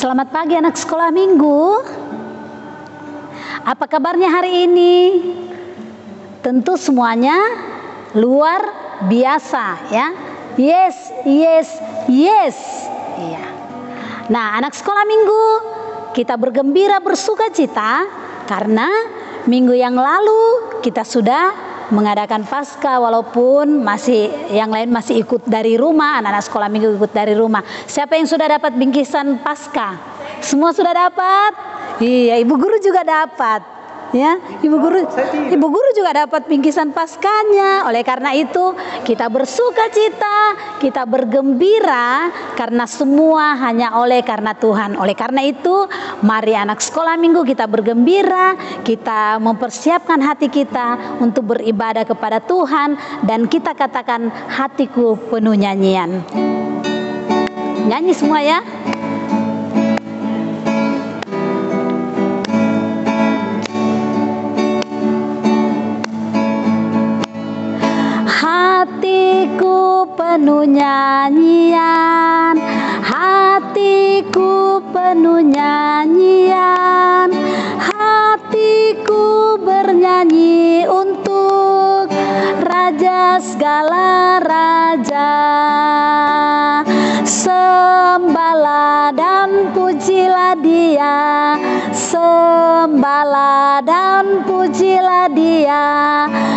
Selamat pagi anak sekolah minggu. Apa kabarnya hari ini? Tentu semuanya luar biasa ya. Yes, yes, yes. Iya. Nah, anak sekolah minggu, kita bergembira bersuka cita karena minggu yang lalu kita sudah mengadakan Paskah, walaupun masih yang lain masih ikut dari rumah, anak-anak sekolah minggu ikut dari rumah. Siapa yang sudah dapat bingkisan Paskah? Semua sudah dapat? Iya, ibu guru juga dapat. Ya, ibu guru juga dapat bingkisan Paskahnya. Oleh karena itu, kita bersuka cita, kita bergembira karena semua hanya oleh karena Tuhan. Oleh karena itu, mari anak sekolah minggu kita bergembira, kita mempersiapkan hati kita untuk beribadah kepada Tuhan, dan kita katakan hatiku penuh nyanyian. Nyanyi semua ya. Hatiku penuh nyanyian, hatiku penuh nyanyian, hatiku bernyanyi untuk Raja segala raja. Sembahlah dan pujilah Dia, sembahlah dan pujilah Dia,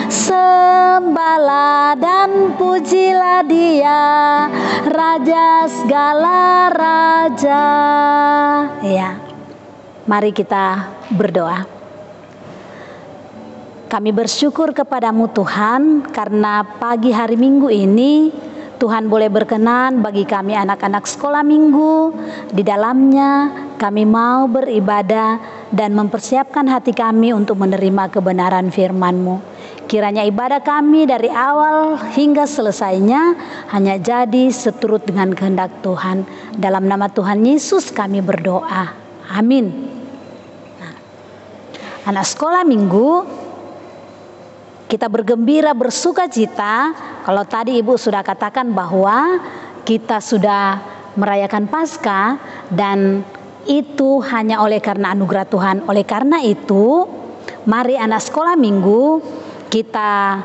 sembahlah dan pujilah Dia, Raja segala raja. Ya, mari kita berdoa. Kami bersyukur kepadamu Tuhan, karena pagi hari Minggu ini Tuhan boleh berkenan bagi kami anak-anak sekolah minggu. Di dalamnya kami mau beribadah dan mempersiapkan hati kami untuk menerima kebenaran firman-Mu. Kiranya ibadah kami dari awal hingga selesainya hanya jadi seturut dengan kehendak Tuhan. Dalam nama Tuhan Yesus kami berdoa. Amin. Nah, anak sekolah minggu, kita bergembira bersuka cita. Kalau tadi ibu sudah katakan bahwa kita sudah merayakan Paskah, dan itu hanya oleh karena anugerah Tuhan. Oleh karena itu, mari anak sekolah minggu, kita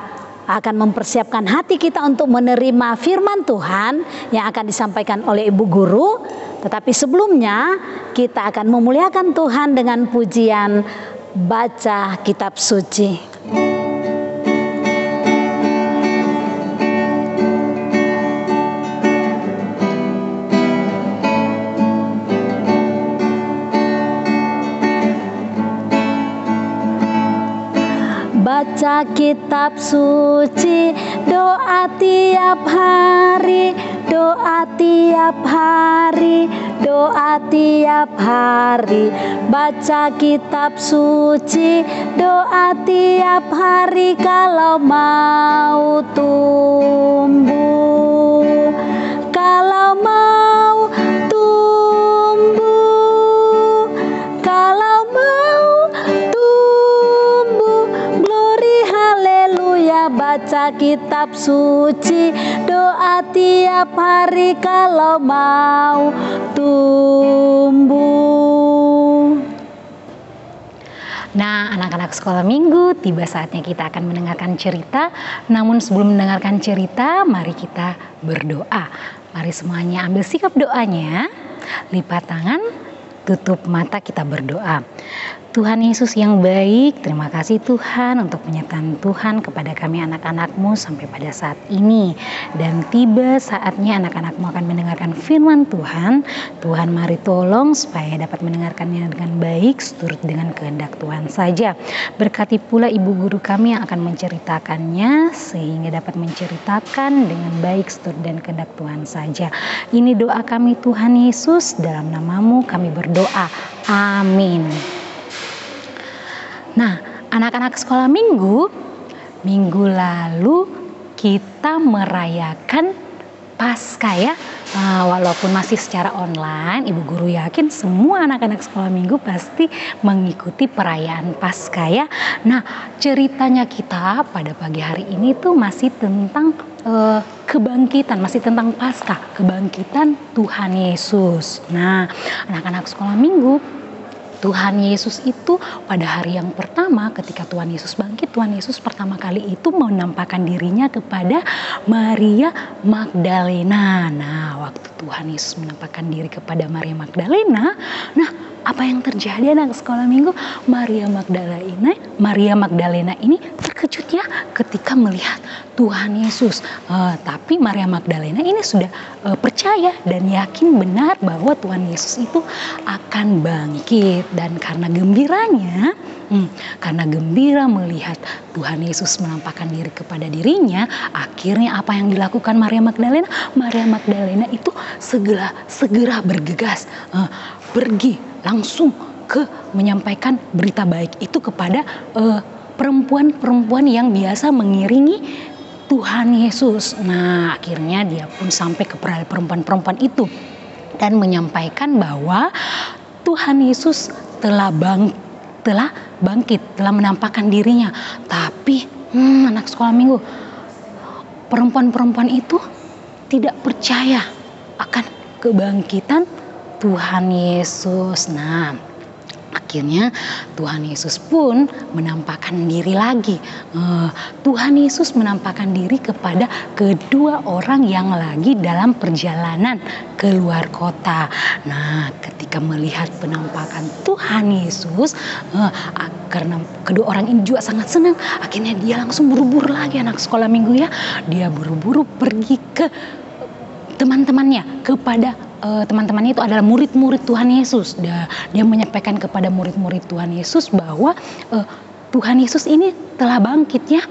akan mempersiapkan hati kita untuk menerima firman Tuhan yang akan disampaikan oleh ibu guru. Tetapi sebelumnya kita akan memuliakan Tuhan dengan pujian baca kitab suci. Baca kitab suci, doa tiap hari, doa tiap hari, doa tiap hari. Baca kitab suci, doa tiap hari kalau mau tumbuh. Kalau mau tumbuh, kalau mau tumbuh, glory haleluya. Baca kitab suci, doa tiap hari kalau mau tumbuh. Nah, anak-anak sekolah minggu, tiba saatnya kita akan mendengarkan cerita. Namun sebelum mendengarkan cerita, mari kita berdoa. Mari semuanya ambil sikap doanya, lipat tangan, tutup mata, kita berdoa. Tuhan Yesus yang baik, terima kasih Tuhan untuk penyertaan Tuhan kepada kami anak-anak-Mu sampai pada saat ini. Dan tiba saatnya anak-anak-Mu akan mendengarkan firman Tuhan. Tuhan mari tolong supaya dapat mendengarkannya dengan baik, seturut dengan kehendak Tuhan saja. Berkati pula ibu guru kami yang akan menceritakannya, sehingga dapat menceritakan dengan baik, seturut dan kehendak Tuhan saja. Ini doa kami Tuhan Yesus, dalam nama-Mu kami berdoa. Amin. Nah, anak-anak sekolah minggu lalu kita merayakan Paskah ya. Walaupun masih secara online, Ibu Guru yakin semua anak-anak sekolah minggu pasti mengikuti perayaan Paskah ya. Nah, ceritanya kita pada pagi hari ini tuh masih tentang kebangkitan, masih tentang Paskah, kebangkitan Tuhan Yesus. Nah, anak-anak sekolah minggu, Tuhan Yesus itu pada hari yang pertama ketika Tuhan Yesus bangkit, Tuhan Yesus pertama kali itu menampakkan dirinya kepada Maria Magdalena. Nah, waktu Tuhan Yesus menampakkan diri kepada Maria Magdalena, nah apa yang terjadi anak sekolah minggu? Maria Magdalena ini terkejut ya ketika melihat Tuhan Yesus. Tapi Maria Magdalena ini sudah percaya dan yakin benar bahwa Tuhan Yesus itu akan bangkit. Dan karena gembiranya, karena gembira melihat Tuhan Yesus menampakkan diri kepada dirinya, akhirnya apa yang dilakukan Maria Magdalena? Maria Magdalena itu segera bergegas pergi langsung menyampaikan berita baik itu kepada perempuan-perempuan yang biasa mengiringi Tuhan Yesus. Nah, akhirnya dia pun sampai kepada perempuan-perempuan itu dan menyampaikan bahwa Tuhan Yesus telah bangkit, telah menampakkan dirinya. Tapi anak sekolah minggu, perempuan-perempuan itu tidak percaya akan kebangkitan Tuhan Yesus. Nah, akhirnya Tuhan Yesus pun menampakkan diri lagi. Tuhan Yesus menampakkan diri kepada kedua orang yang lagi dalam perjalanan keluar kota. Nah, ketika melihat penampakan Tuhan Yesus, karena kedua orang ini juga sangat senang, akhirnya dia langsung buru-buru lagi anak sekolah minggu ya. Dia buru-buru pergi ke teman-temannya, kepada teman-temannya itu adalah murid-murid Tuhan Yesus. Dia menyampaikan kepada murid-murid Tuhan Yesus bahwa Tuhan Yesus ini telah bangkit ya.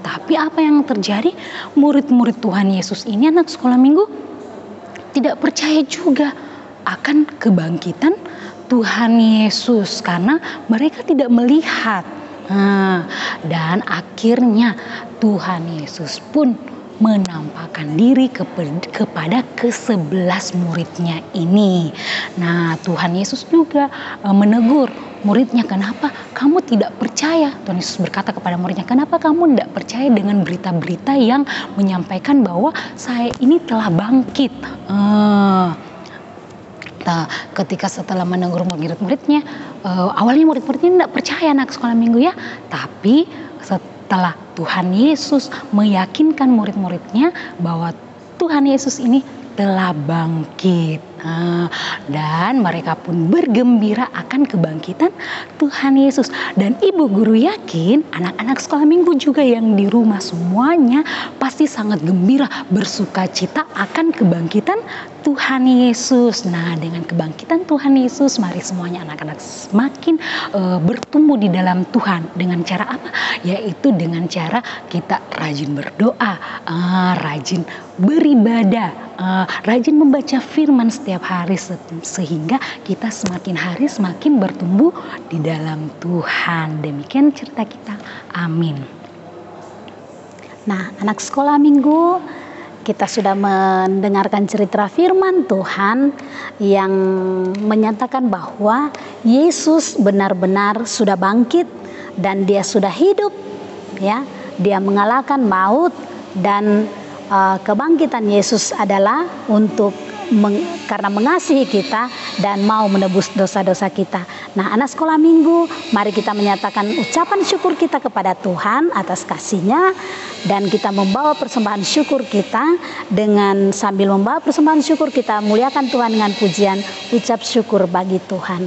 Tapi apa yang terjadi? Murid-murid Tuhan Yesus ini anak sekolah minggu tidak percaya juga akan kebangkitan Tuhan Yesus karena mereka tidak melihat. Dan akhirnya Tuhan Yesus pun menampakkan diri kepada ke-11 muridnya ini. Nah, Tuhan Yesus juga menegur muridnya, kenapa kamu tidak percaya? Tuhan Yesus berkata kepada muridnya, kenapa kamu tidak percaya dengan berita-berita yang menyampaikan bahwa saya ini telah bangkit? Nah, ketika setelah menegur murid-muridnya, awalnya murid-muridnya tidak percaya anak sekolah minggu ya, tapi setelah Tuhan Yesus meyakinkan murid-muridnya bahwa Tuhan Yesus ini telah bangkit. Dan mereka pun bergembira akan kebangkitan Tuhan Yesus. Dan Ibu Guru yakin anak-anak sekolah minggu juga yang di rumah semuanya pasti sangat gembira, bersuka cita akan kebangkitan Tuhan Yesus. Nah, dengan kebangkitan Tuhan Yesus, mari semuanya anak-anak semakin bertumbuh di dalam Tuhan. Dengan cara apa? Yaitu dengan cara kita rajin berdoa, rajin beribadah, rajin membaca firman setiap hari, sehingga kita semakin hari semakin bertumbuh di dalam Tuhan. Demikian cerita kita. Amin. Nah, anak sekolah minggu, kita sudah mendengarkan cerita firman Tuhan yang menyatakan bahwa Yesus benar-benar sudah bangkit dan dia sudah hidup, ya. Dia mengalahkan maut dan kebangkitan Yesus adalah karena mengasihi kita dan mau menebus dosa-dosa kita. Nah, anak sekolah minggu, mari kita menyatakan ucapan syukur kita kepada Tuhan atas kasih-Nya, dan kita membawa persembahan syukur kita. Dengan sambil membawa persembahan syukur, kita muliakan Tuhan dengan pujian ucap syukur bagi Tuhan.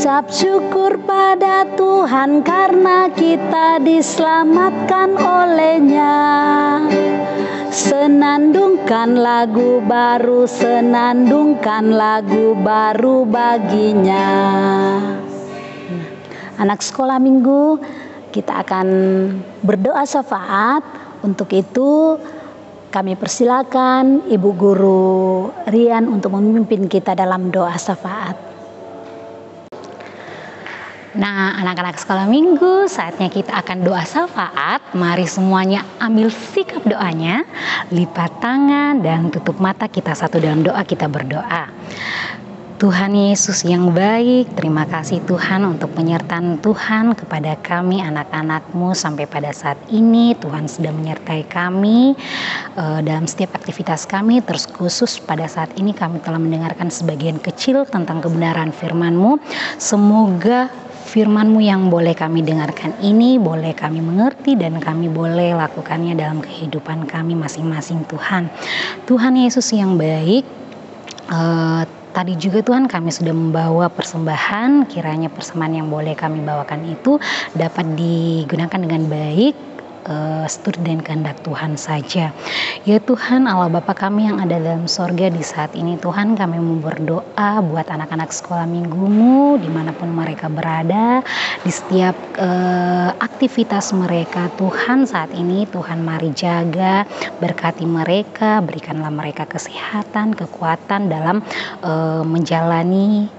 Ucap syukur pada Tuhan karena kita diselamatkan oleh-Nya. Senandungkan lagu baru, senandungkan lagu baru baginya. Anak sekolah minggu, kita akan berdoa syafaat. Untuk itu kami persilakan Ibu Guru Rian untuk memimpin kita dalam doa syafaat. Nah, anak-anak sekolah minggu, saatnya kita akan doa syafaat. Mari semuanya ambil sikap doanya, lipat tangan dan tutup mata, kita satu dalam doa, kita berdoa. Tuhan Yesus yang baik, terima kasih Tuhan untuk penyertaan Tuhan kepada kami anak-anak-Mu sampai pada saat ini. Tuhan sudah menyertai kami dalam setiap aktivitas kami, terus khusus pada saat ini kami telah mendengarkan sebagian kecil tentang kebenaran firman-Mu. Semoga firman-Mu yang boleh kami dengarkan ini, boleh kami mengerti dan kami boleh lakukannya dalam kehidupan kami masing-masing Tuhan. Tuhan Yesus yang baik, tadi juga Tuhan kami sudah membawa persembahan, kiranya persembahan yang boleh kami bawakan itu dapat digunakan dengan baik, seturut dan kehendak Tuhan saja. Ya Tuhan Allah Bapa kami yang ada dalam sorga, di saat ini Tuhan kami mau berdoa buat anak-anak sekolah minggu-Mu dimanapun mereka berada, di setiap aktivitas mereka Tuhan saat ini. Tuhan mari jaga, berkati mereka, berikanlah mereka kesehatan, kekuatan dalam menjalani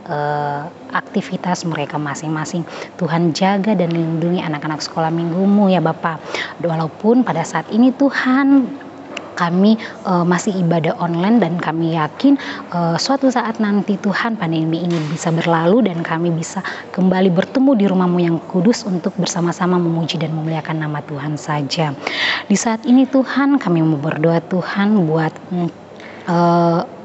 aktivitas mereka masing-masing. Tuhan jaga dan lindungi anak-anak sekolah minggu-Mu ya Bapak. Walaupun pada saat ini Tuhan kami masih ibadah online dan kami yakin suatu saat nanti Tuhan pandemi ini bisa berlalu dan kami bisa kembali bertemu di rumah-Mu yang kudus untuk bersama-sama memuji dan memuliakan nama Tuhan saja. Di saat ini Tuhan kami mau berdoa Tuhan buat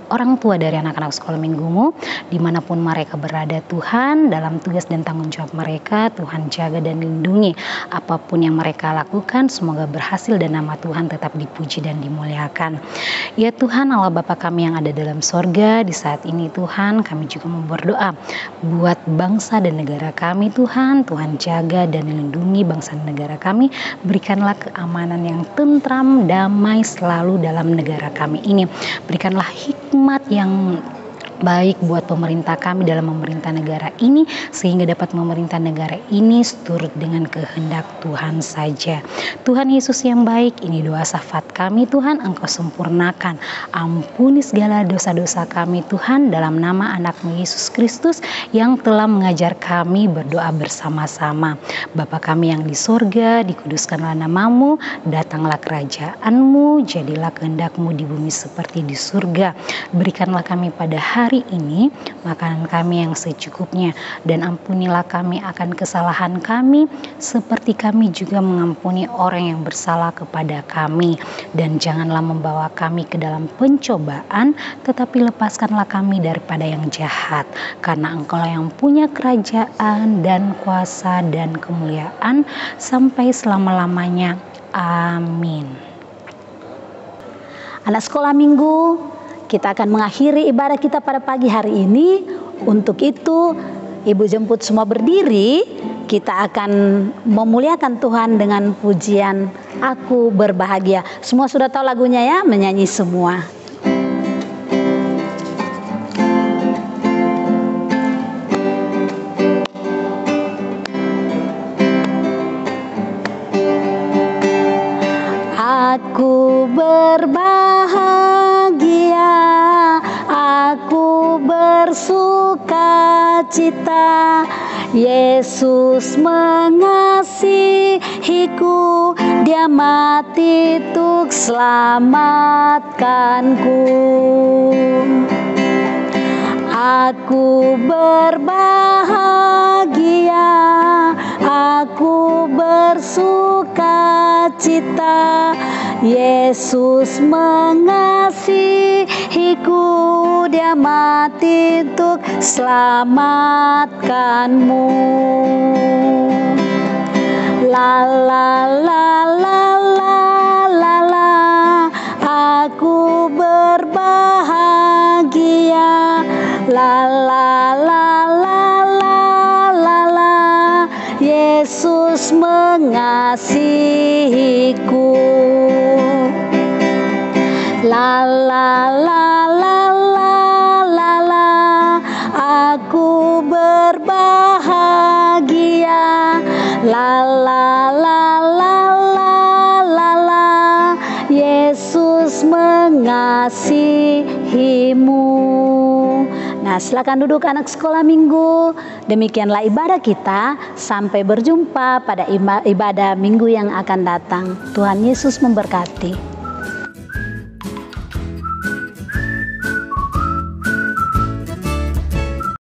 orang tua dari anak-anak sekolah minggu-Mu dimanapun mereka berada Tuhan, dalam tugas dan tanggung jawab mereka Tuhan jaga dan lindungi. Apapun yang mereka lakukan semoga berhasil dan nama Tuhan tetap dipuji dan dimuliakan. Ya Tuhan Allah Bapa kami yang ada dalam sorga, di saat ini Tuhan kami juga mau berdoa buat bangsa dan negara kami Tuhan. Tuhan jaga dan lindungi bangsa dan negara kami, berikanlah keamanan yang tentram, damai selalu dalam negara kami ini. Berikanlah hikmat yang baik buat pemerintah kami dalam memerintah negara ini, sehingga dapat memerintah negara ini seturut dengan kehendak Tuhan saja. Tuhan Yesus yang baik, ini doa syafaat kami Tuhan, Engkau sempurnakan. Ampuni segala dosa-dosa kami Tuhan, dalam nama anak-Mu Yesus Kristus yang telah mengajar kami berdoa bersama-sama. Bapa kami yang di sorga, dikuduskanlah nama-Mu, datanglah kerajaan-Mu, jadilah kehendak-Mu di bumi seperti di surga. Berikanlah kami pada hari ini makanan kami yang secukupnya, dan ampunilah kami akan kesalahan kami seperti kami juga mengampuni orang yang bersalah kepada kami, dan janganlah membawa kami ke dalam pencobaan, tetapi lepaskanlah kami daripada yang jahat, karena Engkaulah yang punya kerajaan dan kuasa dan kemuliaan sampai selama-lamanya. Amin. Anak sekolah minggu, kita akan mengakhiri ibadah kita pada pagi hari ini. Untuk itu, Ibu jemput semua berdiri. Kita akan memuliakan Tuhan dengan pujian Aku Berbahagia. Semua sudah tahu lagunya ya, menyanyi semua. Aku berbahagia, aku bersuka cita, Yesus mengasihiku, Dia mati untuk selamatkanku. Aku berbahagia, aku bersuka cita, Yesus mengasihiku, Dia mati untuk selamatkanmu. La la la la la la la, aku berbahagia. La la la la la la la, Yesus mengasihiku. La la la la la la la, aku berbahagia. La la la la la la la, Yesus mengasihimu. Nah, silakan duduk anak sekolah minggu. Demikianlah ibadah kita. Sampai berjumpa pada ibadah minggu yang akan datang. Tuhan Yesus memberkati.